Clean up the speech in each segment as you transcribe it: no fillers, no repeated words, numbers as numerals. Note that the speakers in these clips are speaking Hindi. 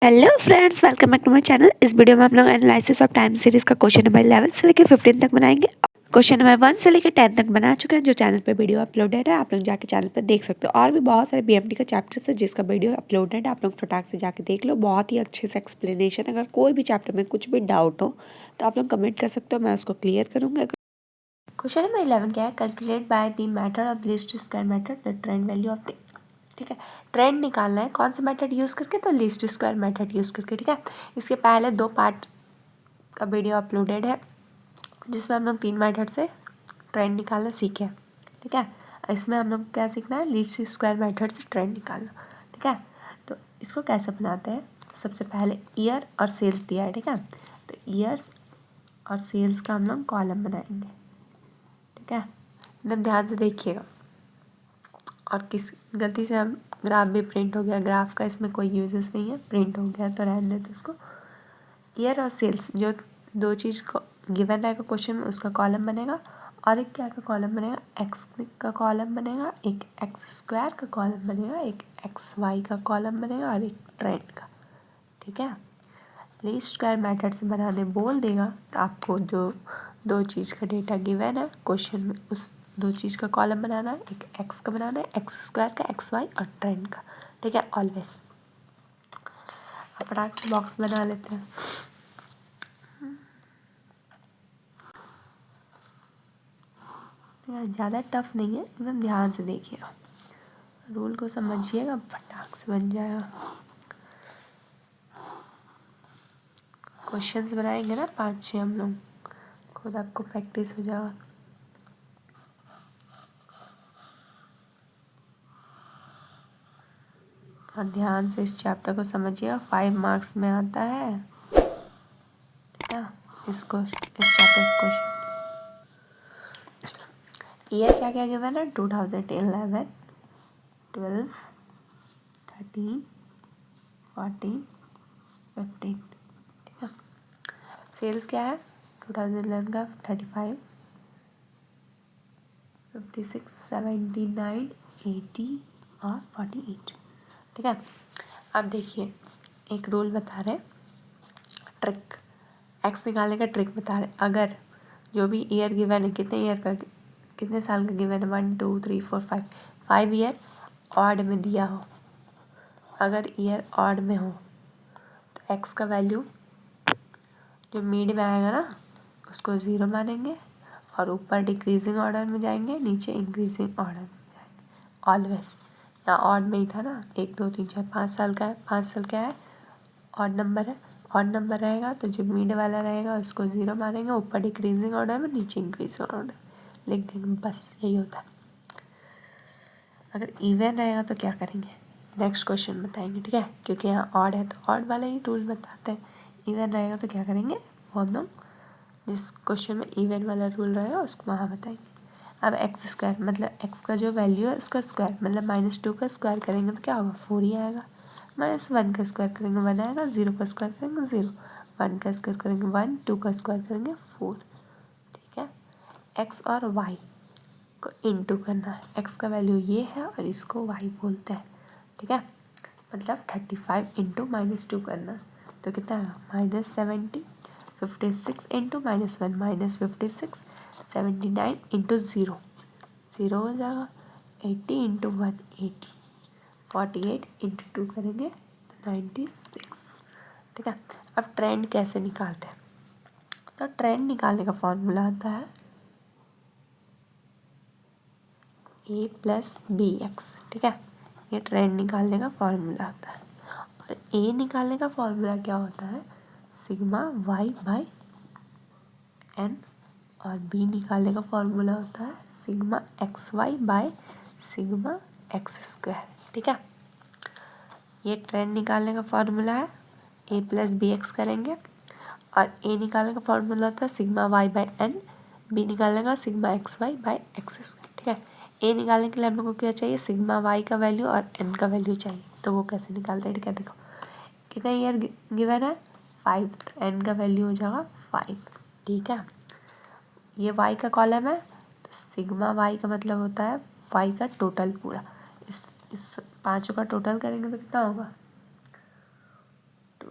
Hello friends, welcome back to my channel. इस वीडियो में हम लोग एनालिसिस ऑफ टाइम सीरीज का क्वेश्चन नंबर 11 से लेकर 15 तक बनाएंगे। क्वेश्चन नंबर 1 से लेकर 10 तक बना चुके हैं। जो चैनल पे वीडियो अपलोडेड है, आप लोग जाके चैनल पे देख सकते हो। और भी बहुत सारे बीएमटी का चैप्टर्स है जिसका वीडियो अपलोडेड है, आप लोग फटाक से जाके देख लो। बहुत ही अच्छे से एक्सप्लेनेशन। अगर कोई भी चैप्टर में कुछ भी डाउट हो तो आप लोग कमेंट कर सकते हो, मैं उसको क्लियर करूँगा। क्वेश्चन नंबर 11 क्या है? Calculate by the method of least square method the trend value of the, ठीक है, ट्रेंड निकालना है। कौन सा मेथड यूज़ करके? तो लीस्ट स्क्वायर मेथड यूज़ करके, ठीक है। इसके पहले 2 पार्ट का वीडियो अपलोडेड है जिसमें हम लोग 3 मेथड से ट्रेंड निकालना सीखे, ठीक है। इसमें हम लोग क्या सीखना है? लीस्ट स्क्वायर मेथड से ट्रेंड निकालना, ठीक है। तो इसको कैसे बनाते हैं? सबसे पहले ईयर और सेल्स दिया है, ठीक है। तो ईयर्स और सेल्स का हम लोग कॉलम बनाएंगे, ठीक है। एकदम ध्यान से देखिएगा। और किस गलती से हम ग्राफ भी प्रिंट हो गया, ग्राफ का इसमें कोई यूजेस नहीं है, प्रिंट हो गया तो रहने देते उसको। ईयर और सेल्स जो 2 चीज़ को गिवन रहेगा क्वेश्चन में, उसका कॉलम बनेगा। और एक क्या का कॉलम बनेगा? एक्स का कॉलम बनेगा, एक एक्स स्क्वायर का कॉलम बनेगा, एक एक्स वाई का कॉलम बनेगा और एक ट्रेंड का, ठीक है। लीस्ट स्क्वायर मेथड से बनाने बोल देगा तो आपको जो 2 चीज़ का डेटा गिवन है क्वेश्चन में, उस 2 चीज़ का कॉलम बनाना है। एक एक्स का बनाना है, एक्स स्क्वायर का, एक्स वाई और ट्रेंड का, ठीक है। ऑलवेज फटाक से बॉक्स बना लेते हैं। ज़्यादा टफ नहीं है, एकदम ध्यान से देखिएगा, रूल को समझिएगा, फटाक से बन जाएगा। क्वेश्चंस बनाएंगे ना 5-6 हम लोग, खुद आपको प्रैक्टिस हो जाएगा। और ध्यान से इस चैप्टर को समझिएगा, 5 मार्क्स में आता है, ठीक है। इस चैप्टर से क्वेश्चन। ईयर क्या क्या गिवन है? 2011, 12, 13, 14, 15, ठीक है। सेल्स क्या है? 2011 का 35, 56, 79, 80 और 48, ठीक है। अब देखिए, एक रूल बता रहे, ट्रिक, एक्स निकालने का ट्रिक बता रहे। अगर जो भी ईयर गिवन है, कितने ईयर का, कितने साल का गिवन है? 1 2 3 4 5 ईयर ऑड में दिया हो। अगर ईयर ऑड में हो तो एक्स का वैल्यू जो मिड में आएगा ना, उसको 0 मानेंगे और ऊपर डिक्रीजिंग ऑर्डर में जाएंगे, नीचे इंक्रीजिंग ऑर्डर में जाएंगे। ऑलवेज यहाँ ऑड में ही था ना, 1 2 3 4 5 साल का है, 5 साल क्या है? ऑड नंबर है। ऑड नंबर रहेगा तो जो मिड वाला रहेगा उसको 0 मानेंगे, ऊपर डिक्रीजिंग ऑर्डर में, नीचे इंक्रीजिंग ऑर्डर लिख देंगे, बस यही होता है। अगर इवन रहेगा तो क्या करेंगे? नेक्स्ट क्वेश्चन बताएंगे, ठीक है। क्योंकि यहाँ ऑड है तो ऑड वाला ही रूल बताते हैं। इवन रहेगा तो क्या करेंगे, वो हम लोग जिस क्वेश्चन में इवन वाला रूल रहेगा उसको वहाँ बताएंगे। अब एक्स स्क्वायर मतलब एक्स का जो वैल्यू है उसका स्क्वायर, मतलब -2 का स्क्वायर करेंगे तो क्या होगा? 4 ही आएगा। -1 का स्क्वायर करेंगे 1 आएगा, 0 का स्क्वायर करेंगे 0, 1 का स्क्वायर करेंगे 1, 2 का स्क्वायर करेंगे 4, ठीक है। एक्स और वाई को इनटू करना है। एक्स का वैल्यू ये है और इसको वाई बोलते हैं, ठीक है। मतलब 35 इंटू -2 करना, तो कितना है? -70, 56 इंटू -1 -56, 79 इंटू 0 0 हो जाएगा, 80 इंटू 1 80, 48 इंटू 2 करेंगे तो 96, ठीक है। अब ट्रेंड कैसे निकालते हैं? तो ट्रेंड निकालने का फॉर्मूला आता है a प्लस बी एक्स, ठीक है। ये ट्रेंड निकालने का फॉर्मूला आता है। और a निकालने का फॉर्मूला क्या होता है? Sigma y by n. और b निकालने का फॉर्मूला होता है sigma x y by sigma x square, ठीक है। ये ट्रेंड निकालने का फॉर्मूला है। a प्लस बी एक्स करेंगे और a निकालने का फॉर्मूला होता है sigma y by n, b निकालने का sigma x y by x square, ठीक है। a निकालने के लिए हम लोग को क्या चाहिए? सिग्मा y का वैल्यू और n का वैल्यू चाहिए। तो वो कैसे निकालते हैं? ठीक है, देखो कितना ईयर गिवन है? 5, तो n का वैल्यू हो जाएगा 5, ठीक है। ये y का कॉलम है तो सिग्मा y का मतलब होता है y का टोटल पूरा। इस पाँचों का टोटल करेंगे तो कितना होगा?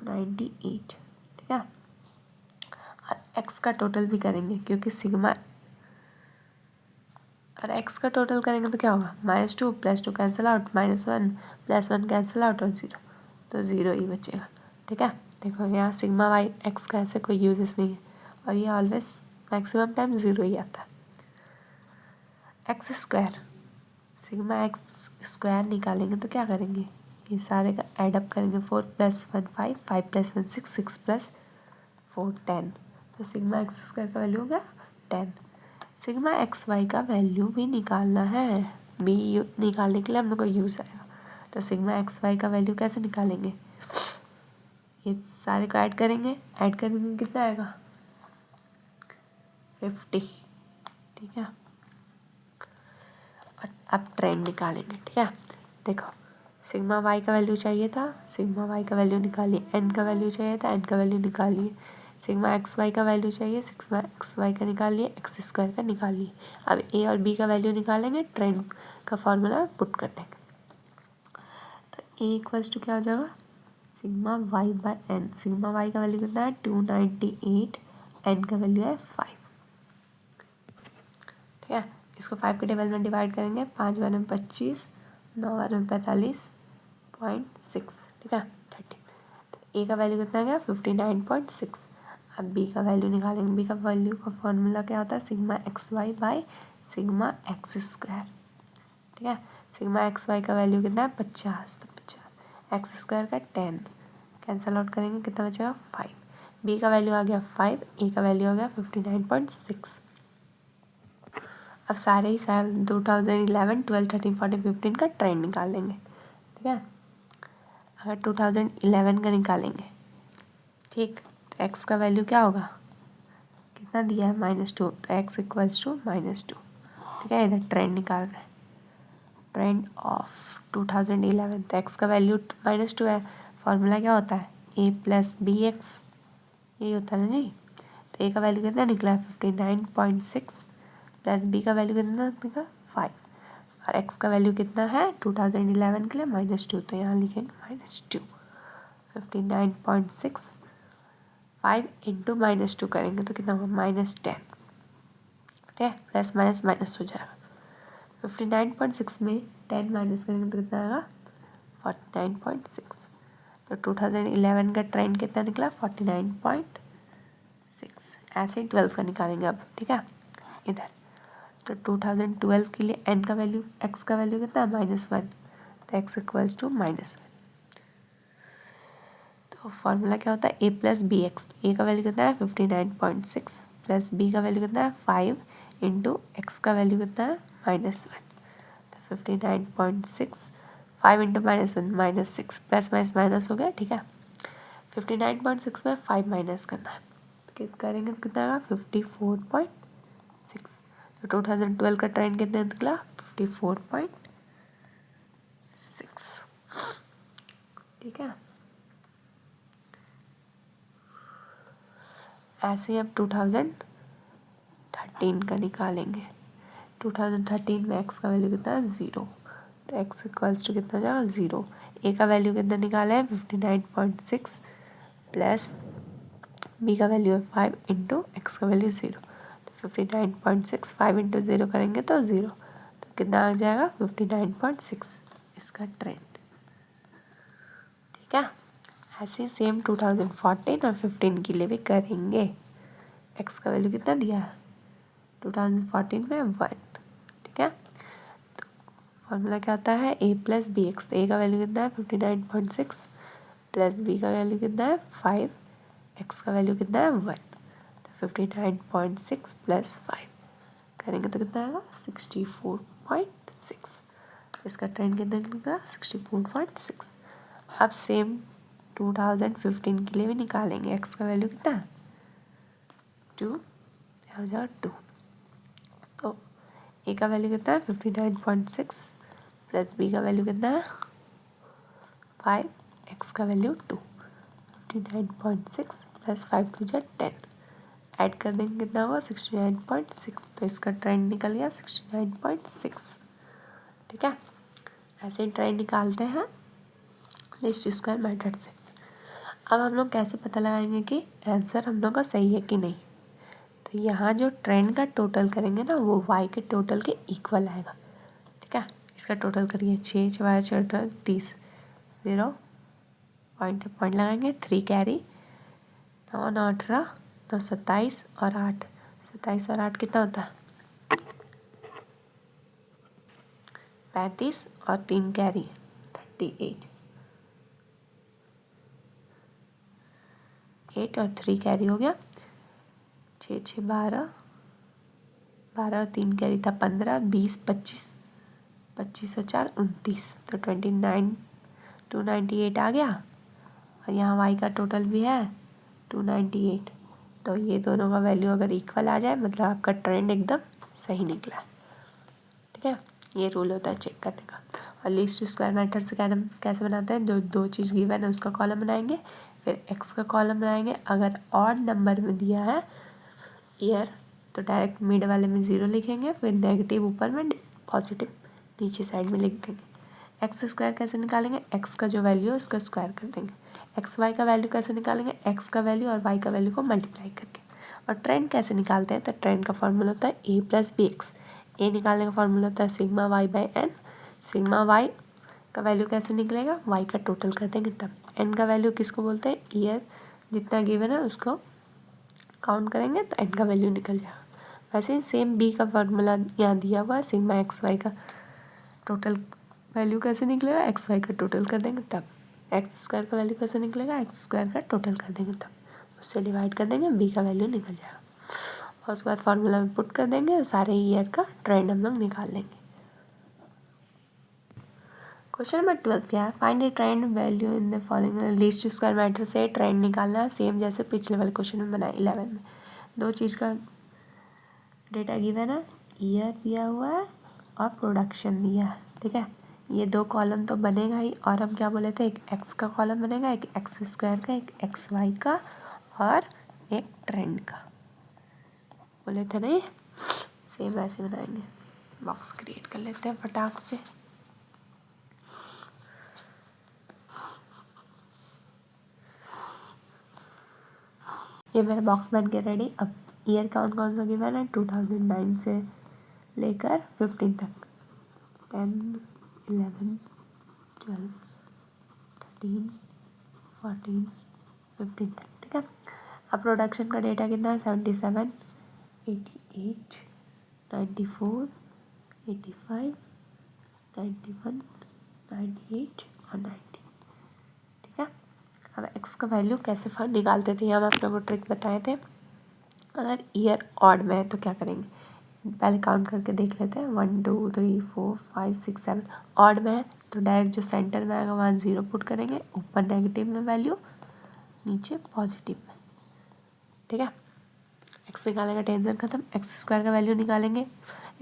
298, ठीक है। और एक्स का टोटल भी करेंगे क्योंकि सिग्मा, और एक्स का टोटल करेंगे तो क्या होगा, -2 +2 कैंसिल आउट, -1 +1 कैंसिल आउट और 0, तो 0 ही बचेगा, ठीक है। देखो यहाँ सिग्मा वाई एक्स का ऐसे कोई यूजेस नहीं है और ये ऑलवेज मैक्सिमम टाइम 0 ही आता है। X square, sigma x square निकालेंगे तो क्या करेंगे, ये सारे का एडअप करेंगे, 4 + 1 5, 5 + 1 6, 6 + 4 10, तो सिग्मा एक्स स्क्वायर का वैल्यू हो गया 10। सिग्मा एक्स वाई का वैल्यू भी निकालना है, बी निकालने के लिए हम लोग को यूज़ आएगा। तो सिग्मा एक्स वाई का वैल्यू कैसे निकालेंगे, ये सारे को ऐड करेंगे कितना आएगा 50, ठीक है। और अब ट्रेंड निकालेंगे, ठीक है। देखो सिग्मा वाई का वैल्यू चाहिए था, सिग्मा वाई का वैल्यू निकालिए, एन का वैल्यू चाहिए था, एन का वैल्यू निकालिए, सिग्मा एक्स वाई का वैल्यू चाहिए, सिग्मा एक्स वाई का निकालिए, एक्स स्क्वायर का निकालिए। अब ए और बी का वैल्यू निकालेंगे, ट्रेंड का फॉर्मूला पुट कर देंगे। तो ए इक्वल्स टू क्या हो जाएगा, sigma y by n, sigma y का वैल्यू कितना है 298, एन का वैल्यू है 5, ठीक है। इसको 5 के टेबल में डिवाइड करेंगे, 5 बार में 25, 9 बार में 45.6, ठीक है 30। तो ए का वैल्यू कितना गया 59.6। अब बी का वैल्यू निकालेंगे, बी का वैल्यू का फॉर्मूला क्या होता है, sigma x y by sigma x square, ठीक है। सिग्मा एक्स वाई का वैल्यू कितना है 50, तो 50, एक्स स्क्वायर का 10, कैंसल आउट करेंगे कितना बचेगा 5। बी का वैल्यू आ गया 5, ए का वैल्यू आ गया 59.6। अब सारे ही साल 2011, 12, 13, 14, 15 का ट्रेंड निकाल लेंगे, ठीक है। अगर 2011 का निकालेंगे, ठीक, तो एक्स का वैल्यू क्या होगा, कितना दिया है -2, तो एक्स इक्वल्स टू -2, ठीक है। इधर ट्रेंड निकाल रहे हैं, ट्रेंड ऑफ 2011, तो एक्स का वैल्यू -2 है, फॉर्मूला क्या होता है a + bx, यही होता है ना जी। तो ए का वैल्यू कितना निकला है 59.6, प्लस बी का वैल्यू कितना निकला 5, और एक्स का वैल्यू कितना है 2011 के लिए -2, तो यहाँ लिखेंगे -2, 59.6, 5 इंटू -2 करेंगे तो कितना होगा -10, ठीक है। प्लस माइनस माइनस हो जाएगा, 59.6 में 10 माइनस करेंगे तो कितना आएगा 49.6। तो 2011 का ट्रेंड कितना निकला 49.6। ऐसे ही 12 का निकालेंगे अब, ठीक है। इधर तो 2012 के लिए एन का वैल्यू, एक्स का वैल्यू कितना है -1, तो एक्स इक्वल्स टू -1। तो फॉर्मूला क्या होता है a + bx, ए का वैल्यू कितना है 59.6, प्लस बी का वैल्यू कितना है 5 इंटू एक्स का वैल्यू कितना है -1, तो 59.6, 5 इंटू -1 -6, प्लस माइनस माइनस हो गया, ठीक है। 59.6 में 5 माइनस करना है, तो करेंगे तो कितना आएगा 54.6। तो 2012 का ट्रेंड कितना निकला 54.6, ठीक है। ऐसे ही अब 2013 का निकालेंगे, 2013 में एक्स का वैल्यू कितना है 0, तो एक्स इक्वल्स टू कितना हो जाएगा 0। ए का वैल्यू कितना निकाला है 59.6, प्लस बी का वैल्यू है 5 इंटू एक्स का वैल्यू 0, तो 59.6, 5 इंटू 0 करेंगे तो 0, तो कितना आ जाएगा 59.6 इसका ट्रेंड, ठीक है। ऐसे सेम 2014 और 15 के लिए भी करेंगे। एक्स का वैल्यू कितना दिया है 2014 में 1, ठीक है। तो फॉर्मूला क्या आता है a + bx, तो ए का वैल्यू कितना है 59.6, प्लस बी का वैल्यू कितना है 5, एक्स का वैल्यू कितना है 1, तो 59.6 + 5 करेंगे तो कितना आएगा 64.6, इसका ट्रेंड कितना निकलेगा 64.6। अब सेम 2015 के लिए भी निकालेंगे, एक्स का वैल्यू कितना है 2, हो जाएगा 2, तो ए का वैल्यू कितना है 59.6, प्लस बी का वैल्यू कितना है 5, एक्स का वैल्यू 2, 59.6 + 5 2 जा 10, ऐड कर देंगे कितना होगा 69.6, तो इसका ट्रेंड निकल गया 69.6, ठीक है। ऐसे ही ट्रेंड निकालते हैं लीस्ट स्क्वायर मेथड से। अब हम लोग कैसे पता लगाएंगे कि आंसर हम लोग का सही है कि नहीं। तो यहाँ जो ट्रेंड का टोटल करेंगे ना वो वाई के टोटल के इक्वल आएगा। ठीक है, इसका टोटल करिए 6 × 4 = 30, 0 पॉइंट लगाएंगे, 3 कैरी, 9 9 18, तो 27 और 8, 27 और 8 कितना होता है 35 और 3 कैरी 38, 8 और 3 कैरी हो गया 6 6 12, 12 और 3 कैरी था 15, 20 25, 25 और 4 29, तो 29 298 आ गया। और यहाँ वाई का टोटल भी है 298, तो ये दोनों का वैल्यू अगर इक्वल आ जाए मतलब आपका ट्रेंड एकदम सही निकला है। ठीक है, ये रूल होता है चेक करने का। और लीस्ट स्क्वायर मेथड से कैसे बनाते हैं, जो दो चीज़ गिवन है उसका कॉलम बनाएंगे, फिर एक्स का कॉलम बनाएंगे। अगर ऑड नंबर में दिया है ईयर तो डायरेक्ट मिड वाले में 0 लिखेंगे, फिर नेगेटिव ऊपर में, पॉजिटिव नीचे साइड में लिख देंगे। एक्स स्क्वायर कैसे निकालेंगे, एक्स का जो वैल्यू है उसका स्क्वायर कर देंगे। एक्स वाई का वैल्यू कैसे निकालेंगे, एक्स का वैल्यू और वाई का वैल्यू को मल्टीप्लाई करके। और ट्रेंड कैसे निकालते हैं, तो ट्रेंड का फॉर्मूला होता है A plus B x. A निकालने का फॉर्मूला होता है sigma y by n. Sigma y का वैल्यू कैसे निकलेगा, वाई का टोटल कर देंगे तब। एन का वैल्यू किसको बोलते हैं, ईयर जितना गिवन है उसको काउंट करेंगे तो एन का वैल्यू निकल जाएगा। वैसे ही सेम बी का फॉर्मूला यहाँ दिया हुआ है, सिग्मा एक्स वाई का टोटल वैल्यू कैसे निकलेगा, एक्स वाई का टोटल कर देंगे तब। एक्स स्क्वायर का वैल्यू कैसे निकलेगा, एक्स स्क्वायर का टोटल कर देंगे तब। उससे डिवाइड कर देंगे, बी का वैल्यू निकल जाएगा। और उसके बाद फार्मूला में पुट कर देंगे और सारे ईयर का ट्रेंड हम लोग निकाल लेंगे। क्वेश्चन नंबर 12 क्या है, find the trend value in the following. Least square method से ट्रेंड निकालना है, सेम जैसे पिछले वाले क्वेश्चन में बनाया 11 में। दो चीज़ का डेटा गिवन है, ईयर दिया हुआ है और प्रोडक्शन दिया है। ठीक है, ये दो कॉलम तो बनेगा ही, और हम क्या बोले थे, एक एक्स का कॉलम बनेगा, एक एक्स स्क्वायर का, एक एक्स वाई का और एक ट्रेंड का बोले थे नहीं। सेम ऐसे बनाएंगे, बॉक्स क्रिएट कर लेते हैं फटाक से। ये मेरा बॉक्स बन के रेडी। अब ईयर कौन कौन सा गिवन है, 2009 से लेकर 15 तक, 10 11 12 13 14 15 तक। ठीक है, अब प्रोडक्शन का डेटा कितना है, 77 88 94 85 91 98 और 90। ठीक है, अब एक्स का वैल्यू कैसे निकालते थे, हम आप लोगों को ट्रिक बताए थे। अगर ईयर ऑड में है तो क्या करेंगे, पहले काउंट करके देख लेते हैं, 1 2 3 4 5 6 7। ऑड में है तो डायरेक्ट जो सेंटर में आएगा वहाँ 0 पुट करेंगे, ऊपर नेगेटिव में वैल्यू, नीचे पॉजिटिव में। ठीक है, एक्स निकालने का टेंशन खत्म। एक्स स्क्वायर का वैल्यू निकालेंगे,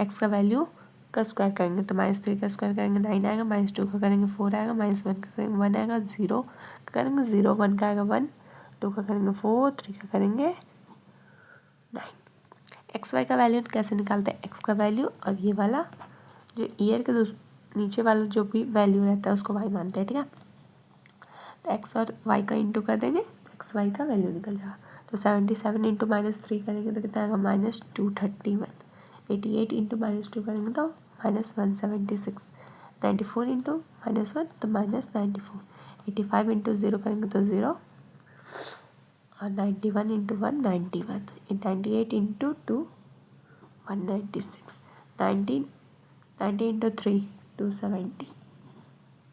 एक्स का वैल्यू का स्क्वायर करेंगे तो -3 का स्क्वायर करेंगे 9 आएगा, -2 का करेंगे 4 आएगा, -1 का करेंगे 1 आएगा, 0 का करेंगे 0, 1 का आएगा 1, 2 का करेंगे 4, 3 का करेंगे 9। एक्स वाई का वैल्यू कैसे निकालते हैं, एक्स का वैल्यू और ये वाला जो ईयर के नीचे वाला जो भी वैल्यू रहता है उसको वाई मानते हैं। ठीक है, तो एक्स और वाई का इंटू कर देंगे तो एक्स वाई का वैल्यू निकल जाएगा। तो 77 इंटू -3 करेंगे तो कितना आएगा, -231। 88 इंटू -2 करेंगे तो -176। 94 इंटू -1 तो -94। 85 इंटू 0 करेंगे तो 0, और 91 इंटू 1 91। 98 इंटू 2 196। 90 इंटू 3 270।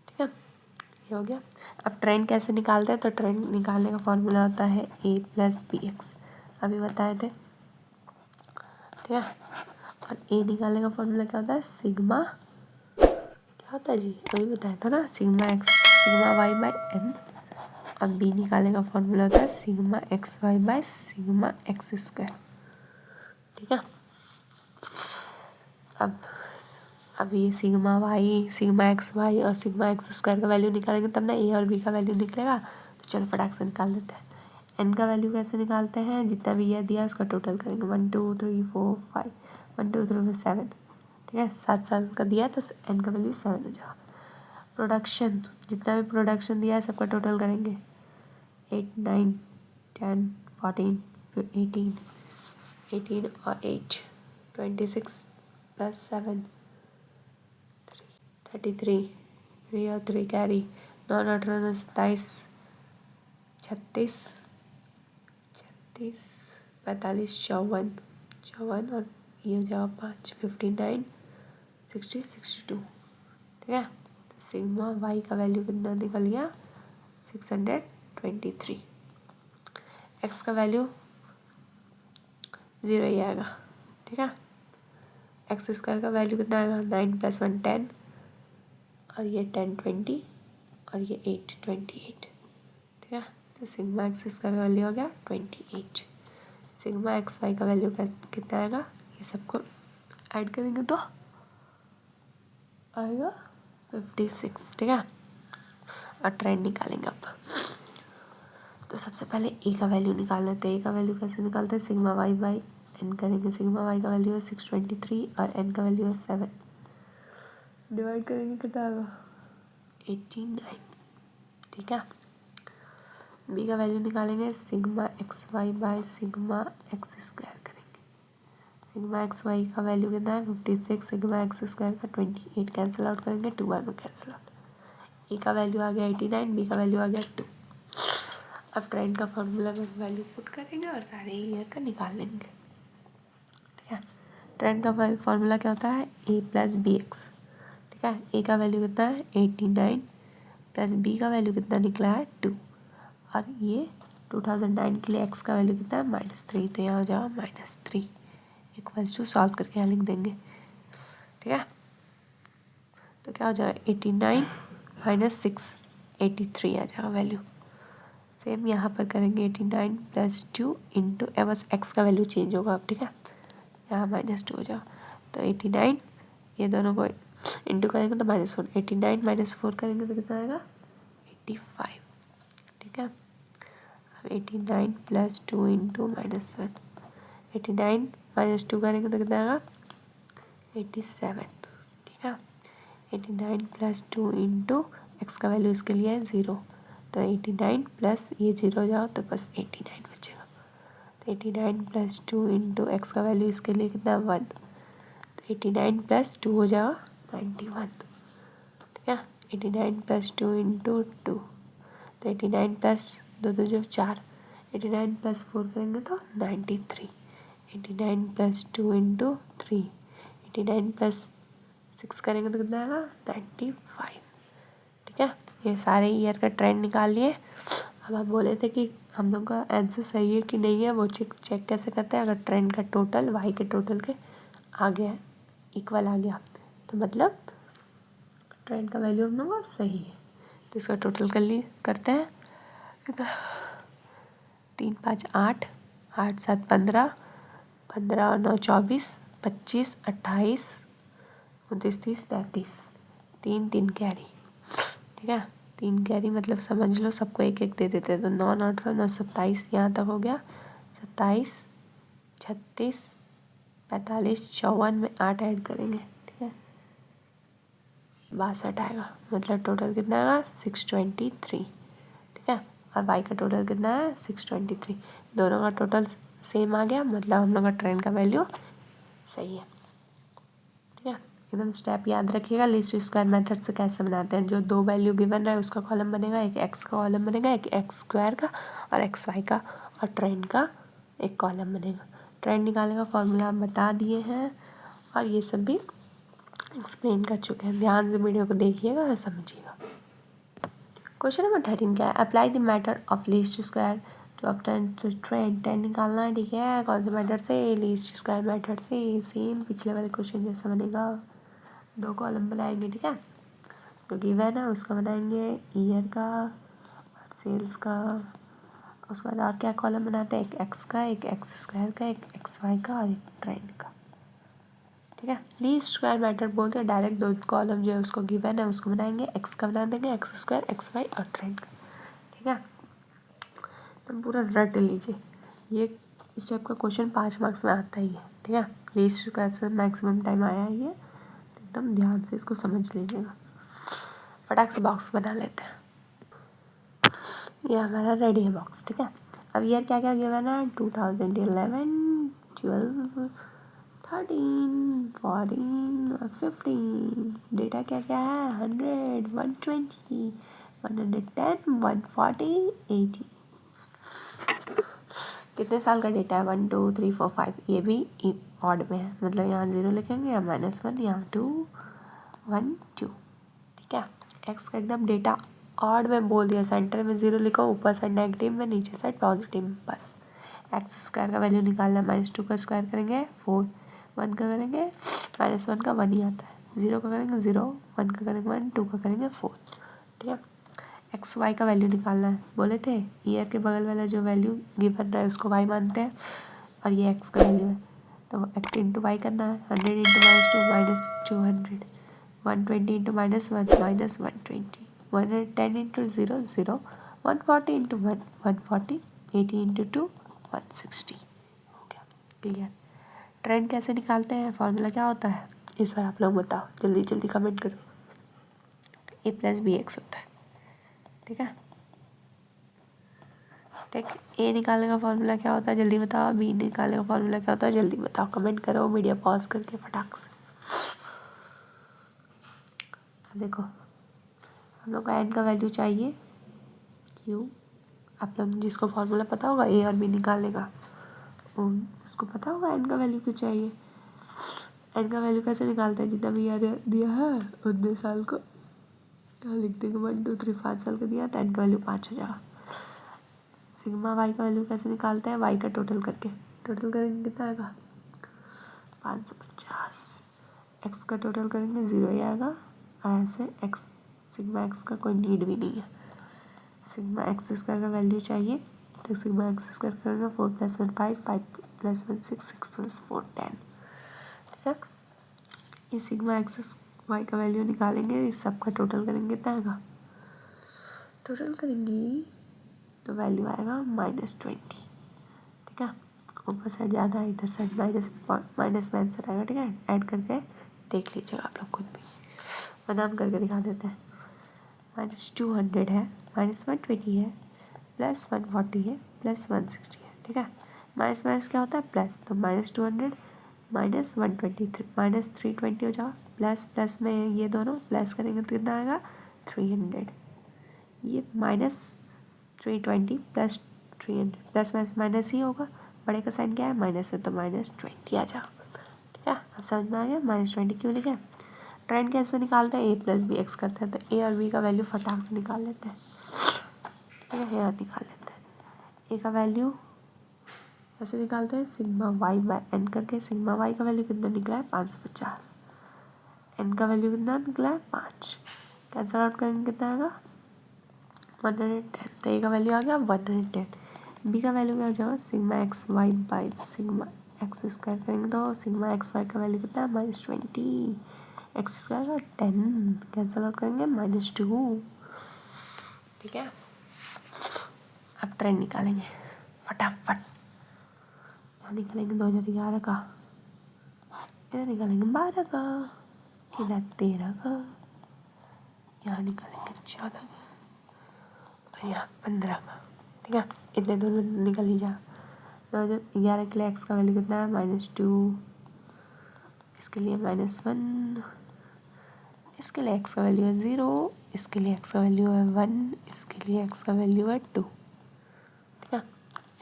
ठीक है, ये हो गया। अब ट्रेंड कैसे निकालते हैं, तो ट्रेंड निकालने का फॉर्मूला होता है ए प्लस बी एक्स, अभी बताए थे। ठीक है, और ए निकालने का फॉर्मूला क्या होता है, सिग्मा, क्या होता है जी, वही बताया था ना, sigma x sigma y by n. अब बी निकालने का फॉर्मूला होता है sigma x y by sigma x square. ठीक है, अब ये sigma y, sigma x y और सिग्मा एक्स स्क्वायर का वैल्यू निकालेंगे तब ना ए और बी का वैल्यू निकलेगा। तो चलो फटाक से निकाल देते हैं। एन का वैल्यू कैसे निकालते हैं, जितना भी ईयर दिया है उसका टोटल करेंगे, 1 2 3 4 5, 1 2 3 4 7। ठीक है, 7 साल का दिया है तो एन का वैल्यू 7 हो जाएगा। प्रोडक्शन, जितना भी प्रोडक्शन दिया है सबका टोटल करेंगे, 8 9 10 14 18 18 और 8 26 प्लस 7 33 3 और 3 कैरी 9 18 27 36 45 54 और ये हो जाएगा 5 59 60 62। ठीक है, तो सिग्मा वाई का वैल्यू कितना निकल गया 623। एक्स का वैल्यू 0 ही आएगा। ठीक है, एक्स स्क्वायर का वैल्यू कितना आएगा 9 + 1 10 और ये 10 20 और ये 8 28। ठीक है, तो सिग्मा एक्स स्क्वायर का वैल्यू हो गया 28। सिग्मा एक्स वाई का वैल्यू कितना आएगा, ये सबको ऐड करेंगे तो आएगा 56। ठीक है, और ट्रेंड निकालेंगे अब। तो सबसे पहले ए का वैल्यू निकाल लेते हैं। ए का वैल्यू कैसे निकालते हैं, सिग्मा वाई बाई एन करेंगे। सिग्मा वाई का वैल्यू है 623 और एन का वैल्यू है 7। डिवाइड करेंगे कितना आएगा 89। ठीक है, बी का वैल्यू निकालेंगे sigma x y by sigma x square करेंगे। सिग्मा एक्स वाई का वैल्यू कितना है 56, सिग्मा एक्स स्क्वायर का 28 कैंसिल आउट करेंगे, 2 बार में कैंसिल आउट। ए का वैल्यू आ गया 89, बी का वैल्यू आ गया 2। अब ट्रेंड का फॉर्मूला में वैल्यू पुट करेंगे और सारे ईयर का निकाल लेंगे। ठीक है, ट्रेंड का फॉर्मूला क्या होता है ए प्लस बी एक्स। ठीक है, ए का वैल्यू कितना है 89 प्लस बी का वैल्यू कितना निकला है 2 और ये 2009 के लिए एक्स का वैल्यू कितना है -3, तो यहाँ हो जाएगा -3 इक्वल्स टू सॉल्व करके यहाँ लिख देंगे। ठीक है, तो क्या हो जाएगा 89 - 6 83 आ जाएगा वैल्यू। सेम यहाँ पर करेंगे 89 + 2 इंटू बस एक्स का वैल्यू चेंज होगा अब। ठीक है, यहाँ -2 हो जाओ, तो 89 ये दोनों को इंटू करेंगे तो -4, 89 - 4 करेंगे तो कितना आएगा 85। ठीक है, अब 89 + 2 इंटू -1, 89 - 2 करेंगे तो कितना आएगा 87। ठीक है, 89 + 2 इंटू एक्स का वैल्यू इसके लिए है 0, तो 89 प्लस ये 0 जाओ तो बस 89 बचेगा। तो 89 + 2 इंटू एक्स का वैल्यू इसके लिए कितना 1, तो 89 + 2 हो जाएगा 91। ठीक है, 89 + 2 इंटू 2, तो 89 प्लस 2 2 जो 4, 89 + 4 करेंगे तो 93। 89 + 2 इंटू 3, 89 + 6 करेंगे तो कितना आएगा 95। ठीक है, ये सारे ईयर का ट्रेंड निकाल लिए। अब हम बोले थे कि हम लोग का आंसर सही है कि नहीं है, वो चेक कैसे करते हैं। अगर ट्रेंड का टोटल वाई के टोटल के आ गया इक्वल आ गया तो मतलब ट्रेंड का वैल्यू हम लोग का सही है। तो इसका टोटल करते हैं कितना 3 5 8 8 7 15 15 और 9 24 25 28 29 30 33 3 3 कैरी। ठीक है, 3 कैरी मतलब समझ लो सबको एक एक दे देते, तो 9 9 9 27 यहाँ तक हो गया, 27 36 45 54 में 8 ऐड करेंगे। ठीक है, 62 आएगा, मतलब टोटल कितना आएगा 623। ठीक है, और वाई का टोटल कितना है 623, दोनों का टोटल सेम आ गया, मतलब हम लोग का ट्रेंड का वैल्यू सही है। ठीक है, एकदम स्टेप याद रखिएगा। लीस्ट स्क्वायर मेथड से कैसे बनाते हैं, जो 2 वैल्यू गिवन रहे उसका कॉलम बनेगा, एक एक्स का कॉलम बनेगा, एक एक्स स्क्वायर का और एक्स वाई का, और ट्रेंड का एक कॉलम बनेगा। ट्रेंड निकालने का फॉर्मूला हम बता दिए हैं और ये सब भी एक्सप्लेन कर चुके हैं। ध्यान से वीडियो को देखिएगा और समझिएगा। क्वेश्चन नंबर 13 क्या है, apply the method of least square to obtain trend. Trend निकालना है। ठीक है, कौन से मेथड से, लीस्ट स्क्वायर मेथड से। सेम पिछले वाले क्वेश्चन जैसा बनेगा, 2 कॉलम बनाएंगे। ठीक है, तो गिवन है उसका बनाएंगे ईयर का और सेल्स का, उसके बाद और क्या कॉलम बनाते हैं, एक एक्स का, एक एक्स स्क्वायर का, एक एक्स वाई का और एक ट्रेंड का। ठीक है, लीस्ट स्क्वायर मेथड बोलते हैं डायरेक्ट 2 कॉलम जो है उसको गिवन है उसको बनाएंगे, एक्स का बना देंगे, एक्स स्क्वायर, एक्स वाई और ट्रेंड का। ठीक है, तो पूरा रट लीजिए, ये इस टाइप का क्वेश्चन 5 मार्क्स में आता ही है। ठीक है, लीस्ट स्क्वायर से मैक्सिमम टाइम आया ही है, तो एकदम ध्यान से इसको समझ लीजिएगा। फटाक से बॉक्स बना लेते हैं। ये हमारा रेडी है बॉक्स, ठीक है। अब ईयर क्या क्या गिवन है, 2011, 12, 13, 14 और 15। डेटा क्या क्या है, 100, 120, 110, 140, 80। कितने साल का डेटा है, 1 2 3 4 5। ये भी ऑड में है, मतलब यहाँ 0 लिखेंगे या -1, यहाँ 2 1 2, ठीक है। एक्स का एकदम डेटा ऑड में बोल दिया, सेंटर में 0 लिखो, ऊपर साइड नेगेटिव में, नीचे साइड पॉजिटिव में, बस। एक्स स्क्वायर का वैल्यू निकालना है, -2 का स्क्वायर करेंगे 4, 1 का करेंगे -1 का 1 ही आता है, 0 का करेंगे 0, 1 का करेंगे 1, 2 का करेंगे 4, ठीक है। एक्स वाई का वैल्यू निकालना है, बोले थे ईयर के बगल वाला जो वैल्यू गिवन रहा है उसको वाई मानते हैं, और ये एक्स का वैल्यू है, तो एक्स इंटू वाई करना है। 100 into -2 -200, 120 into -1 -120, 110 into 0 0, 140 into 1 140, 80 into 2 160। हो गया क्लियर। ट्रेंड कैसे निकालते हैं, फॉर्मूला क्या होता है, इस बार आप लोग बताओ, जल्दी जल्दी कमेंट करो। a+bx होता है, ठीक है। ठीक, ए निकालने का फॉर्मूला क्या होता है जल्दी बताओ, बी निकालने का फॉर्मूला क्या होता है जल्दी बताओ, कमेंट करो वीडियो पॉज करके फटाक से। देखो हम लोग को एन का वैल्यू चाहिए, क्यों, आप लोग जिसको फॉर्मूला पता होगा ए और बी निकालने का, उसको पता होगा एन का वैल्यू क्यों चाहिए। एन का वैल्यू कैसे निकालते हैं, जितना भी ईयर दिया है उतने साल को यहाँ लिख देंगे, 1 2 3 5 साल का दिया तो एन का वैल्यू 5 हो जाएगा। सिग्मा वाई का वैल्यू कैसे निकालते हैं, वाई का टोटल करके, टोटल करेंगे कितना आएगा 550। एक्स का टोटल करेंगे 0 ही आएगा, और ऐसे एक्स सिग्मा एक्स का कोई नीड भी नहीं है। सिग्मा एक्स स्क्वायर का वैल्यू चाहिए, तो सिग्मा एक्स स्क्वायर करेंगे 4 + 1 5, 5 + 1 6, 6 + 4 10, ठीक है। ये सिग्मा एक्स वाई का वैल्यू निकालेंगे, इस सब का टोटल करेंगे कितना आएगा, टोटल करेंगे तो वैल्यू आएगा -20, ठीक है। ऊपर साइड ज़्यादा है, इधर साइड माइनस में आंसर आएगा, ठीक है। ऐड करके देख लीजिएगा आप लोग खुद भी, बनाम करके दिखा देते हैं। -200 है, -120 है, +140 है, +160 है, ठीक है। माइनस माइनस क्या होता है, प्लस, तो -200 -120 -320 हो जाएगा, प्लस प्लस में ये दोनों प्लस करेंगे तो कितना आएगा 300, ये -320 + 300, प्लस माइनस माइनस ही होगा, बड़े का साइन क्या है माइनस है, तो -20 आ जाएगा, ठीक है। अब समझ में आ गया -20 क्यों लिखे। ट्रेंड कैसे निकालते हैं, a+bx करते हैं, तो ए और बी का वैल्यू फटाक से निकाल लेते हैं, ठीक है, यहाँ निकाल लेते हैं। ए का वैल्यू कैसे निकालते हैं, सिग्मा वाई बाय एन करके, सिग्मा वाई का वैल्यू कितना निकला है 550, एन का वैल्यू कितना निकला है 5, कैंसल आउट करेंगे कितना आएगा 110, तो ए का वैल्यू आ गया 110। बी का वैल्यू क्या हो जाएगा, sigma x y by sigma x square करेंगे तो सिग्मा एक्स वाई का वैल्यू कितना है -20, एक्स स्क्वायर का 10, कैंसल आउट करेंगे -2, ठीक है। अब ट्रेंड निकालेंगे फटाफट, यहाँ निकालेंगे 2011 का, इधर निकालेंगे 12 का, इधर 13 का, यहाँ निकालेंगे 14 का, और यहाँ 15 का, ठीक है। इतने दोनों निकल ही जा। 2011 के लिए एक्स का वैल्यू कितना है -2, इसके लिए -1, इसके लिए एक्स का वैल्यू है 0, इसके लिए एक्स का वैल्यू है 1, इसके लिए एक्स का वैल्यू है 2, ठीक है।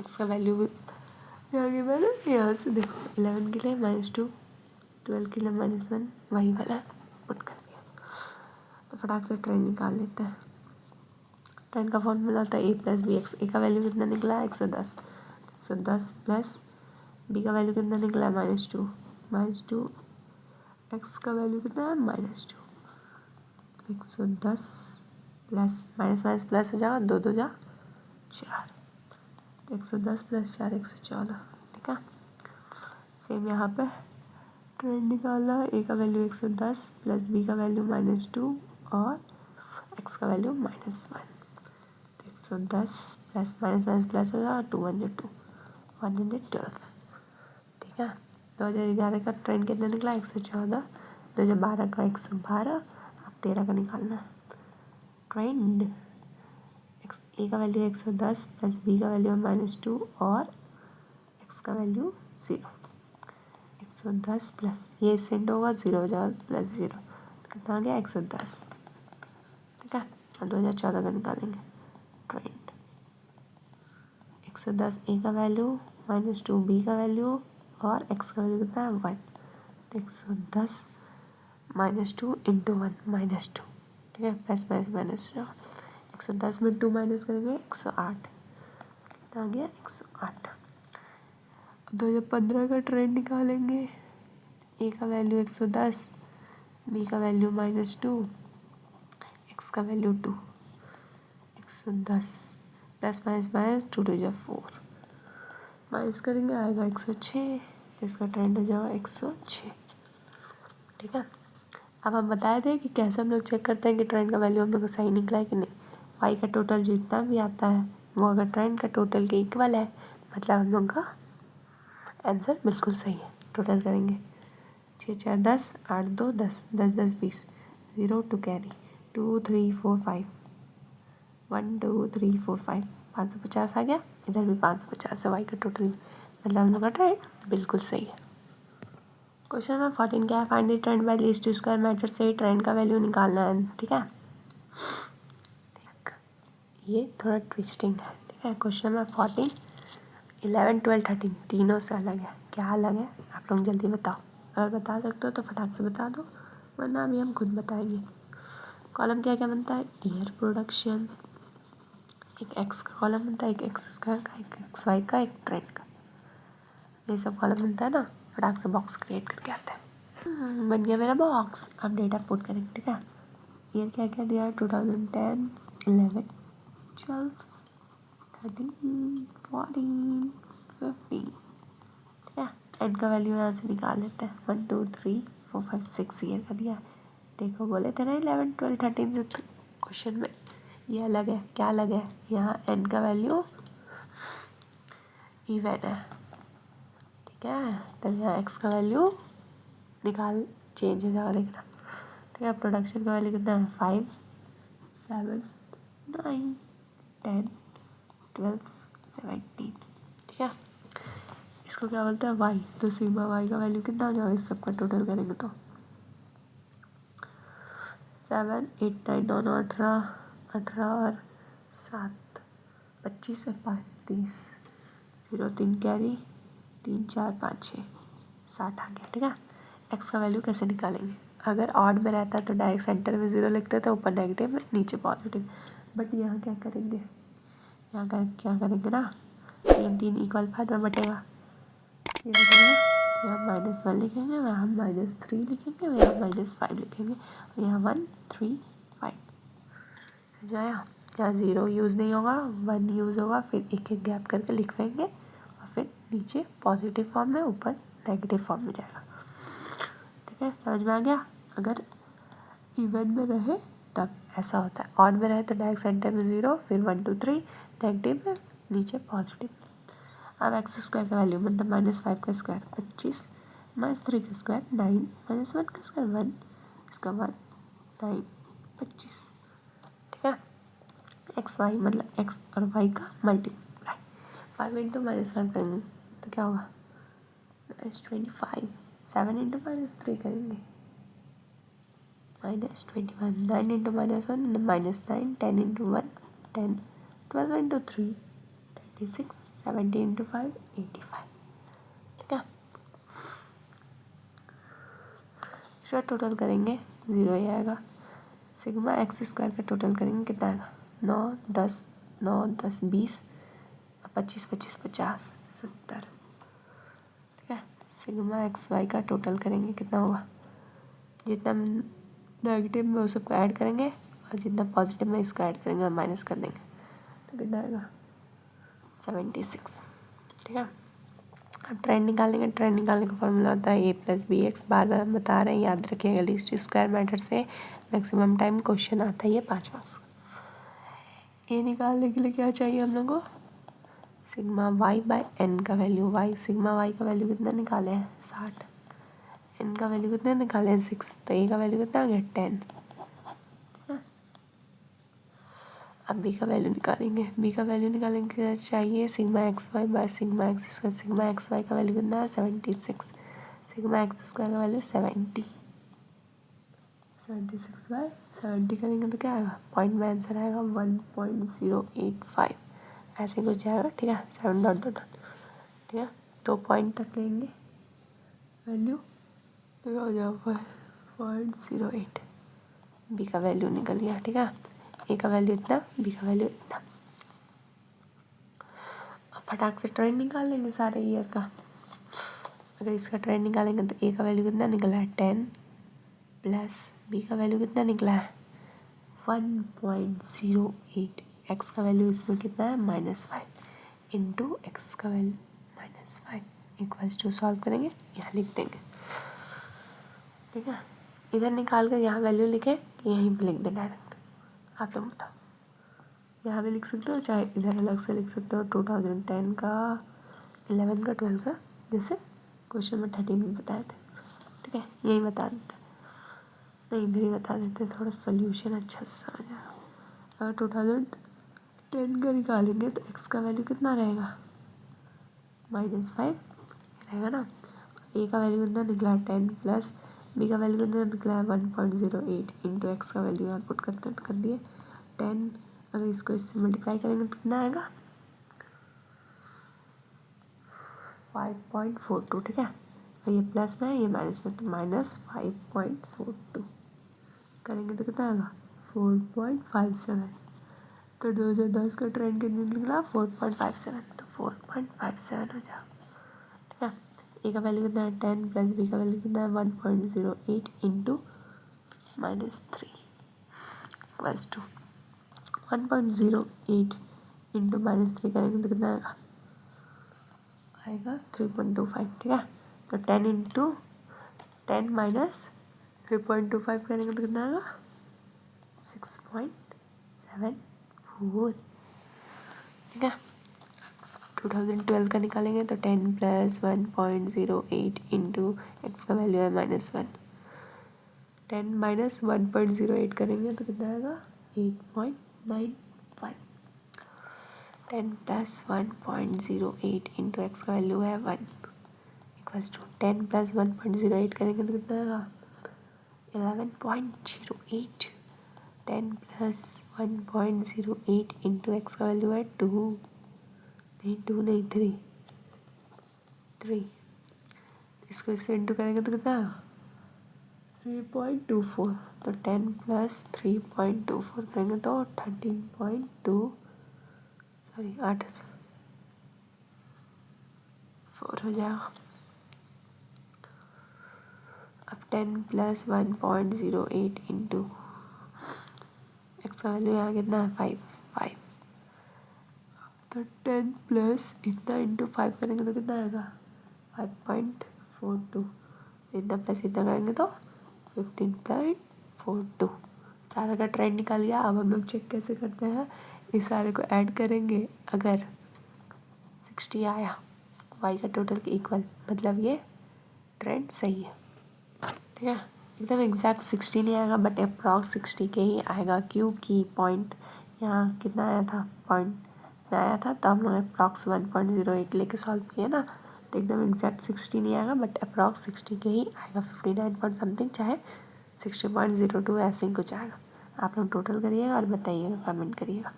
एक्स का वैल्यू भी यहाँ की मैंने यहाँ से देखो 11 के लिए -2, 12 के लिए -1, वही वाला पुट कर दिया। तो फटाक से ट्रेंड निकाल लेते हैं। ट्रेंड का फॉर्मूला होता है a+bx, ए का वैल्यू कितना निकला है 110, 110 प्लस बी का वैल्यू कितना निकला है -2, एक्स का वैल्यू कितना है -2, 110 प्लस माइनस माइनस प्लस हो जाएगा, 2 2 जा 4, 110 + 4 114, ठीक है। सेम यहाँ पे ट्रेंड निकालना है, ए का वैल्यू 110 प्लस बी का वैल्यू -2 और एक्स का वैल्यू -1, तो 110 प्लस माइनस माइनस प्लस हो जाएगा, 2 1 2 112, ठीक है। 2011 का ट्रेंड कितना निकला 114, 2012 का 112, अब 13 का निकालना है ट्रेंड। ए का वैल्यू 110 प्लस बी का वैल्यू -2 और एक्स का वैल्यू 0। 110 प्लस ये सेंड होगा 0 हो जाएगा प्लस 0, कितना आ गया 110। ठीक है, और 2014 का निकालेंगे ट्रेंड। 110 ए का वैल्यू -2 बी का वैल्यू और एक्स का वैल्यू कितना है 1। तो 110 -2 इंटू 1 -2। ठीक है, प्लस माइनस माइनस जाओ। 110 में 2 माइनस करेंगे 108, कितना आ गया 108। 2015 का ट्रेंड निकालेंगे। ए का वैल्यू 110, बी का वैल्यू -2, एक्स का वैल्यू 2। 110 प्लस माइनस माइनस 2 2 जा 4, माइनस करेंगे आएगा 106, इसका ट्रेंड हो जाएगा 106। ठीक है, अब हम बताए थे कि कैसे हम लोग चेक करते हैं कि ट्रेंड का वैल्यू हम लोग को सही निकला है कि नहीं। वाई का टोटल जितना भी आता है वो अगर ट्रेंड का टोटल के इक्वल है मतलब हम लोग का आंसर बिल्कुल सही है। टोटल करेंगे 6 4 10, 8 2 10, 10 10 20, 0 टू कैरी 2 3 4 5, 1 2 3 4 5, 550 आ गया। इधर भी 550 है वाई का टोटल, मतलब हम लोग का ट्रेंड बिल्कुल सही है। क्वेश्चन नंबर 14 क्या है, find the trend bye least square method से ट्रेंड का वैल्यू निकालना है। ठीक है, ये थोड़ा ट्विस्टिंग है। ठीक है, क्वेश्चन नंबर 14 11 12 13 तीनों से अलग है। क्या अलग है आप लोग जल्दी बताओ, अगर बता सकते हो तो फटाक से बता दो, वरना अभी हम खुद बताएंगे। कॉलम क्या क्या बनता है, ईयर प्रोडक्शन, एक एक्स का कॉलम बनता है, एक एक्स स्क्वायर का, एक एक्स वाई का, एक ट्रेंड का, ये सब कॉलम बनता है ना। फटाक से बॉक्स क्रिएट करके आते हैं। बन गया मेरा बॉक्स। अब डेटा पुट करेंगे। ठीक है, ईयर क्या क्या दिया, 2010 11 12 13 14 15। ठीक है, एन का वैल्यू यहाँ से निकाल लेते हैं। 1 2 3 4 5 6 ईयर का दिया। देखो बोले थे ना 11 12 13 से क्वेश्चन में ये अलग है। क्या अलग है, यहाँ एन का वैल्यू इवन है। ठीक है, तब यहाँ एक्स का वैल्यू निकाल चेंज हो जाएगा, देखना। ठीक है, प्रोडक्शन का वैल्यू कितना है, 5 7 9 10 12 17। ठीक है, इसको क्या बोलते हैं वाई, तो सिग्मा वाई का वैल्यू कितना हो जाएगा, इस सबका टोटल करेंगे तो 7 8 9 9 18 18 और 7 25 और 5 30, 0 3 कैरी 3 4 5 6 60 आ गया। ठीक है, एक्स का वैल्यू कैसे निकालेंगे, अगर ऑड में रहता तो डायरेक्ट सेंटर में 0 लिखते थे, ऊपर नेगेटिव में नीचे पॉजिटिव। बट यहाँ क्या करेंगे, यहाँ का क्या करेंगे ना, 3 3 इक्वल पार्ट में बटेगा, ये बटेगा, यहाँ -1 लिखेंगे, यहाँ -3 लिखेंगे, यहाँ -5 लिखेंगे, और यहाँ 1 3 5। समझ आया, यहाँ 0 यूज़ नहीं होगा, 1 यूज़ होगा, फिर एक एक गैप करके लिखवाएंगे और फिर नीचे पॉजिटिव फॉर्म में, ऊपर नेगेटिव फॉर्म में जाएगा। ठीक है, समझ में आ गया। अगर इवन में रहे तब ऐसा होता है, ऑड में रहे तो डायरेक्ट सेंटर में 0, फिर 1 2 3 नेगेटिव में, नीचे पॉजिटिव। अब एक्स स्क्वायर का वैल्यू मतलब -5 का स्क्वायर 25, -3 का स्क्वायर 9, -1 का स्क्वायर 1, इसका 1 9 25। ठीक है, एक्स वाई मतलब एक्स और वाई का मल्टीप्लाई, 5 इंटू -5 करेंगे तो क्या होगा -25, 7 इंटू -3 करेंगे -21, 9 इंटू -1 -9, 10 इंटू 1 10, 12 इंटू 3 26, 70 इंटू 5 85। ठीक है, इसका टोटल करेंगे 0 ही आएगा। सिग्मा एक्स स्क्वायर का टोटल करेंगे कितना आएगा, 9 10 9 10 20 25 25 50 70। ठीक है, सिग्मा एक्स वाई का टोटल करेंगे कितना होगा, जितना नेगेटिव में वो सबको ऐड करेंगे और जितना पॉजिटिव में इसको ऐड करेंगे और माइनस कर देंगे तो कितना आएगा 76। ठीक है, अब ट्रेंड निकालेंगे। ट्रेंड निकालने का फॉर्मूला होता है a+bx, बार बार हम बता रहे हैं, याद रखिएगा। लीस्ट स्क्वायर मेथड से मैक्सिमम टाइम क्वेश्चन आता है ये 5 मार्क्स का। ए निकालने के लिए क्या चाहिए हम लोग को, सिग्मा वाई बाय एन का वैल्यू, वाई सिग्मा वाई का वैल्यू कितना निकाले हैं 60, एन का वैल्यू कितना निकाले हैं 6, तो ए का वैल्यू कितना आ गया 10। अब बी का वैल्यू निकालेंगे। बी का वैल्यू निकालेंगे चाहिए sigma x y by sigma x square. Sigma x y का वैल्यू कितना है 76। सिग्मा एक्स स्क्वायर का वैल्यू 70। 76 बाय 70 करेंगे तो क्या आएगा, पॉइंट में आंसर आएगा 1.085 ऐसे कुछ जाएगा। ठीक है, 7 डॉट डॉट डॉट। ठीक है, तो पॉइंट तक लेंगे वैल्यू तो हो जाएगा 0.08। बी का वैल्यू निकल गया। ठीक है, ए का वैल्यू इतना, बी का वैल्यू इतना। अब फटाक से ट्रेंड निकाल लेंगे सारे ईयर का। अगर इसका ट्रेंड निकालेंगे तो ए का वैल्यू कितना निकला है 10 प्लस बी का वैल्यू कितना निकला है 1.08। एक्स का वैल्यू इसमें कितना है -5 इंटू एक्स का वैल्यू -5 इक्वल्स टू सॉल्व करेंगे, यहाँ लिख देंगे। ठीक है, इधर निकाल कर यहाँ वैल्यू लिखे कि यहीं पे लिख दें डायरेक्ट। आप लोग बताओ, यहाँ भी लिख सकते हो चाहे इधर अलग से लिख सकते हो। 2010 का 11 का 12 का, जैसे क्वेश्चन में 13 में बताए थे। ठीक है, यही बता देते, नहीं इधर ही बता देते, थोड़ा सोल्यूशन अच्छा से समझ आए। अगर 2010 का निकालेंगे तो एक्स का वैल्यू कितना रहेगा -5 रहेगा ना। ए का वैल्यू कितना निकला है 10 प्लस बी का वैल्यू कितना निकला है 1.08 इंटू एक्स का वैल्यू यहाँ पुट करते हैं तो कर दिए 10। अगर इसको इससे मल्टीप्लाई करेंगे तो कितना आएगा 5.42। ठीक है, और ये प्लस में है ये माइनस में, तो -5.42 करेंगे तो कितना आएगा 4.57। तो 2010 का ट्रेंड कितने निकला 4.57, तो 4.57 हो जाएगा। ठीक है, ए का वैल्यू कितना है 10 प्लस बी का वैल्यू कितना है 1.08 इंटू -3 इक्वल्स टू 1.08 इंटू -3 करेंगे तो कितना आएगा 3.25। ठीक है, तो 10 इंटू 10 माइनस 3.25 करेंगे तो कितना आएगा 6.74। ठीक है, 2012 का निकालेंगे तो 10 प्लस 1.08 इंटू एक्स का वैल्यू है -1। 10 माइनस 1.08 करेंगे तो कितना आएगा 8.95। 10 प्लस 1.08 इंटू एक्स का वैल्यू है 1 इक्वल्स टू 10 प्लस 1.08 करेंगे तो कितना आएगा 11.08। 10 प्लस 1.08 इंटू एक्स का वैल्यू है 2 नहीं 3। इसको इससे इंटू करेंगे तो कितना 3.24। तो 10 प्लस 3.24 करेंगे तो 13.2 सॉरी 8.4 हो जाएगा। अब 10 प्लस 1.08 इंटू एक्स का वैल्यू यहाँ कितना है 5। तो 10 प्लस इतना इंटू 5 करेंगे तो कितना आएगा 5.42। इतना प्लस इतना करेंगे तो 15.42। सारा का ट्रेंड निकाल गया। अब हम लोग चेक कैसे करते हैं, इस सारे को ऐड करेंगे, अगर 60 आया वाई का टोटल के इक्वल, मतलब ये ट्रेंड सही है। ठीक है, एकदम एग्जैक्ट 60 नहीं आएगा बट अप्रॉक्स 60 के ही आएगा, क्योंकि पॉइंट यहाँ कितना आया था पॉइंट में आया था, तो हम लोग अप्रॉक्स 1.08 लेके सॉल्व किए ना, तो एकदम एग्जैक्ट 60 नहीं आएगा बट अप्रॉक्स 60 के ही आएगा। 59 पॉइंट समथिंग चाहे 60.02 ऐसे ही कुछ आएगा। आप लोग टोटल करिएगा और बताइएगा, कमेंट करिएगा,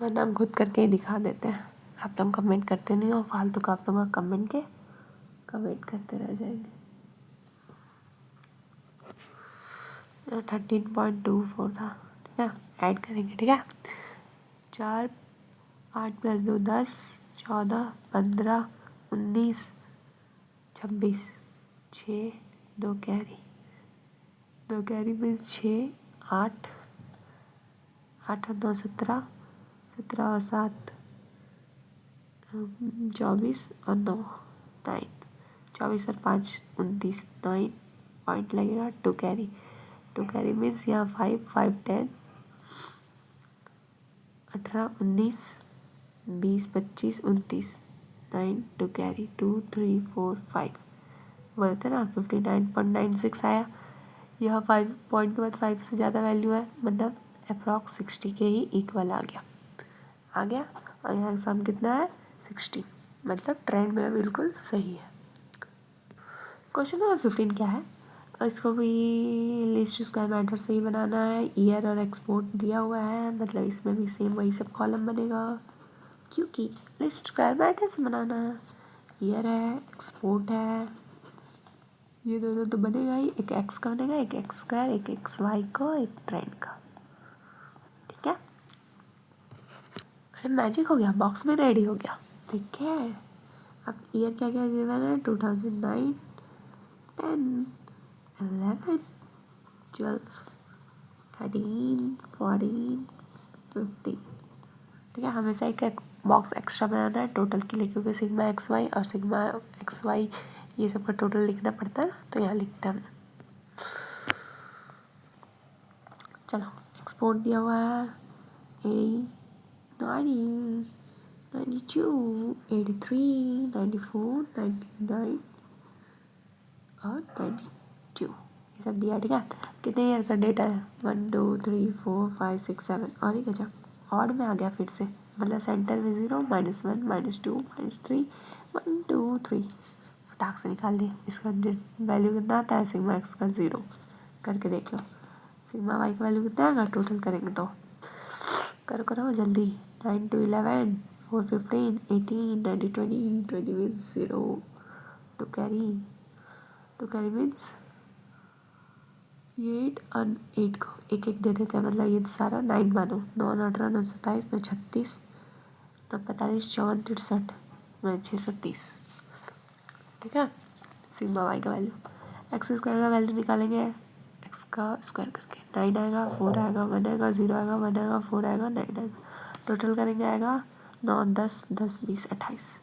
वरना हम खुद करके ही दिखा देते हैं। आप लोग कमेंट करते नहीं हो, फालतू का आप लोग कमेंट करते रह जाएंगे। 13.24 था। ठीक है, ऐड करेंगे। ठीक है, 4 8 प्लस 2 10 14 15 19 26 6 2 कैरी मीन्स 6 8 8 और 9 17 17 और 7 24 और 9 9 24 और 5 29 9 पॉइंट लगेगा 2 कैरी मीन्स यहाँ 5 5 10 18 19 20 25 29 9 2 कैरी 2 3 4 5 बोलते ना 59.96 आया। यह 5 पॉइंट के बाद 5 से ज़्यादा वैल्यू है, मतलब अप्रॉक्स 60 के ही इक्वल आ गया। और यहाँ सम कितना है 60, मतलब ट्रेंड मेरा बिल्कुल सही है। क्वेश्चन नंबर 15 क्या है, इसको भी लिस्ट स्क्वायर मैटर से ही बनाना है। ईयर और एक्सपोर्ट दिया हुआ है, मतलब इसमें भी सेम वही सब कॉलम बनेगा, क्योंकि लिस्ट स्क्वायर मैटर से बनाना है। ईयर है, एक्सपोर्ट है, ये दोनों तो बनेगा ही। एक एक्स का बनेगा, एक एक्स स्क्वायर, एक एक्स वाई का, एक ट्रेंड का। ठीक है, अरे मैजिक हो गया, बॉक्स में रेडी हो गया। ठीक है, अब ईयर क्या क्या गिवन है, 2009, 10, 11, 12, 13, 14, 15। ठीक है, हमेशा एक बॉक्स एक्स्ट्रा बनाना है टोटल के लिए, क्योंकि सिग्मा एक्स वाई और सिग्मा एक्स वाई ये सब का टोटल लिखना पड़ता है ना, तो यहाँ लिखते हैं हमने। चलो, एक्सपोर्ट दिया हुआ है 80, 90, 92, 83, 94, 99 और 92, ये सब दिया। ठीक है, कितने ईयर का डेटा है, 1 2 3 4 5 6 7, और एक अच्छा ऑड में आ गया फिर से, मतलब सेंटर में 0, -1, -2, -3, 1 2 3, फटाक से निकाल दिए। इसका वैल्यू कितना आता है, सिग्मा एक्स का 0 करके देख लो, सिग्मा वाई का वैल्यू कितना आएगा, टोटल करेंगे तो करो करो जल्दी, 9 to 11, 4 15, 18, 90 20, 20 means 0 to carry means 8 और 8 को एक एक दे देते हैं, मतलब ये सारा 9 मानो, 9 18 9 27 9 36 9 45 54 63 9 630। ठीक है, सिग्मा वाई का वैल्यू, एक्स स्क्वायर का वैल्यू निकालेंगे, एक्स का स्क्वायर करके 9 आएगा, 4 आएगा, 1 आएगा, 0 आएगा, 1 आएगा, 4 आएगा, 9 आएगा, टोटल करेंगे आएगा 9 10 10 20 28।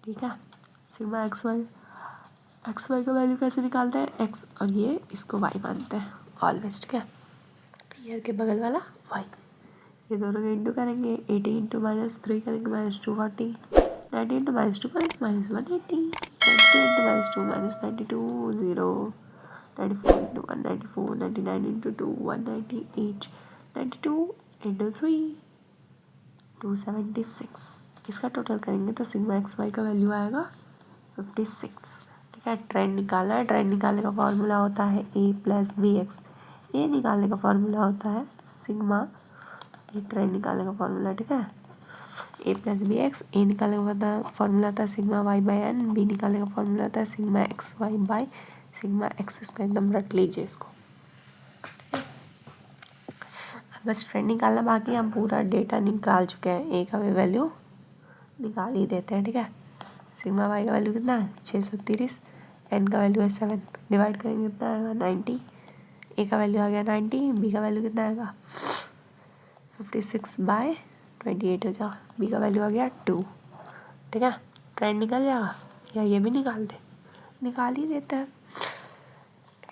ठीक है, सिग्मा एक्स वाई का वैल्यू कैसे निकालते हैं, एक्स और ये इसको वाई मानते हैं ऑलवेज। ठीक है, ईयर के बगल वाला वाई, ये दोनों के इंटू करेंगे, 80 इंटू -3 करेंगे -240, 90 इंटू -2 करेंगे -180, 92 इंटू -2 -92 0, 94 इंटू 194, 99 इंटू 2 198, 92 इंटू 3 276। इसका टोटल करेंगे तो सिग्मा एक्स वाई का वैल्यू आएगा 56। ठीक है, ट्रेंड निकालना है, ट्रेंड निकालने का फॉर्मूला होता है A plus B x, A निकालने का फॉर्मूला होता है सिग्मा, ये ट्रेंड निकालने का फॉर्मूला। ठीक है, A plus B x, A निकालने का फॉर्मूला होता है sigma y by n, B निकालने का फॉर्मूला होता है sigma x y by sigma x square. एकदम रट लीजिए इसको, बस ट्रेंड निकालना बाकी, हम पूरा डेटा निकाल चुके हैं, ए का भी वैल्यू निकाल ही देते हैं। ठीक है, सिग्मा वाई का वैल्यू कितना है 630, एन का वैल्यू है 7, डिवाइड करेंगे कितना आएगा 90, ए का वैल्यू आ गया 90, बी का वैल्यू कितना आएगा 56/28 हो जाएगा, बी का वैल्यू आ गया 2। ठीक है, ट्रेंड निकल जाएगा, या ये भी निकाल ही देते हैं।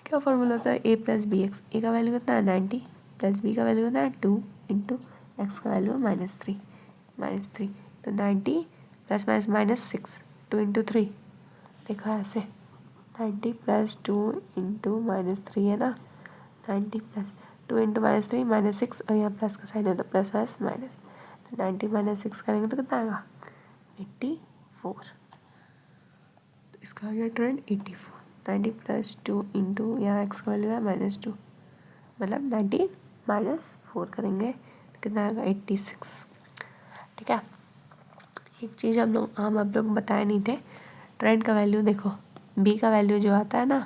क्या फॉर्मूला होता है, ए प्लस बी एक्स, ए का वैल्यू कितना है 90 प्लस बी का वैल्यू कितना है 2 इंटू एक्स का वैल्यू है -3, तो 90 प्लस -6, 2 इंटू 3, देखा ऐसे 90 प्लस 2 इंटू -3 है ना, 90 प्लस 2 इंटू -3 -6, और यहाँ प्लस का साइन है तो प्लस माइनस, तो 90 -6 करेंगे तो कितना आएगा 84, तो इसका आ गया ट्रेंड 84। 90 प्लस 2 इंटू यहाँ एक्स का वैल्यू है -2, मतलब 90 -4 करेंगे तो कितना आएगा 86। ठीक है, एक चीज़ हम आप लोग बताए नहीं थे, ट्रेंड का वैल्यू देखो, बी का वैल्यू जो आता है ना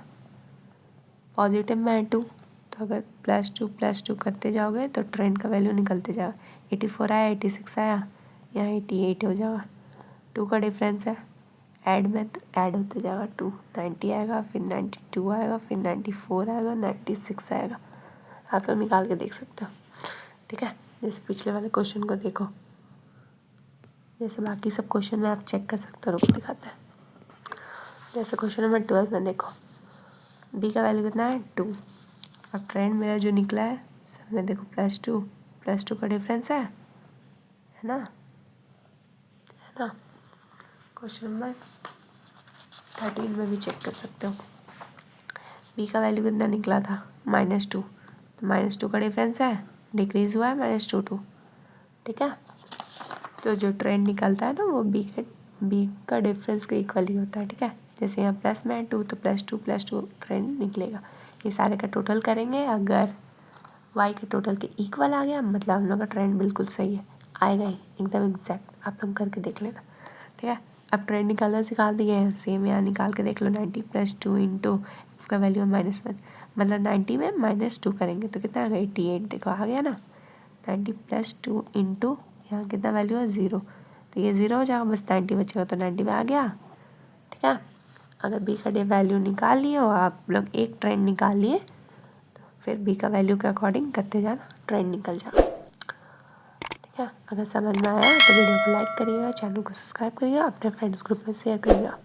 पॉजिटिव में है 2, तो अगर +2 करते जाओगे तो ट्रेंड का वैल्यू निकलते जाएगा, 84 आया 86 आया, यहाँ 88 हो जाएगा, 2 का डिफरेंस है, ऐड में तो ऐड होते जाएगा 2, 90 आएगा, फिर 92 आएगा, फिर 94 आएगा, 96 आएगा, आप लोग निकाल के देख सकते हो। ठीक है, जैसे पिछले वाले क्वेश्चन को देखो, जैसे बाकी सब क्वेश्चन में आप चेक कर सकते हो, रुक दिखाते हैं। जैसे क्वेश्चन नंबर 12 में देखो, बी का वैल्यू कितना है 2, और ट्रेंड मेरा जो निकला है सब में देखो +2 का डिफरेंस है ना, क्वेश्चन नंबर 13 में भी चेक कर सकते हो। बी का वैल्यू कितना निकला था -2, तो -2 का डिफरेंस है, डिक्रीज़ हुआ है -2 ठीक है। तो जो ट्रेंड निकलता है ना वो बी का डिफरेंस के इक्वल ही होता है ठीक है। जैसे यहाँ प्लस में है 2 तो +2 ट्रेंड निकलेगा। ये सारे का टोटल करेंगे, अगर वाई के टोटल के इक्वल आ गया मतलब हम लोग का ट्रेंड बिल्कुल सही है, आएगा ही एकदम एग्जैक्ट। आप लोग करके देख लेना ठीक है। अब ट्रेंड निकालना सिखा दिए हैं, सेम यहाँ निकाल के देख लो। 90 + 2 इंटू इसका वैल्यू है -1, मतलब 90 में -2 करेंगे तो कितना आ गया 88। देखो आ गया ना, 90 + 2 इंटू यहाँ कितना वैल्यू है 0, तो ये 0 हो जाएगा, बस 90 बचेगा तो 90 में आ गया ठीक है। अगर बी का वैल्यू निकाल लिए हो आप लोग, एक ट्रेंड निकाल लिए तो फिर बी का वैल्यू के अकॉर्डिंग करते जाना, ट्रेंड निकल जाएगा ठीक है। अगर समझ में आया तो वीडियो को लाइक करिएगा, चैनल को सब्सक्राइब करिएगा, अपने फ्रेंड्स ग्रुप में शेयर करिएगा।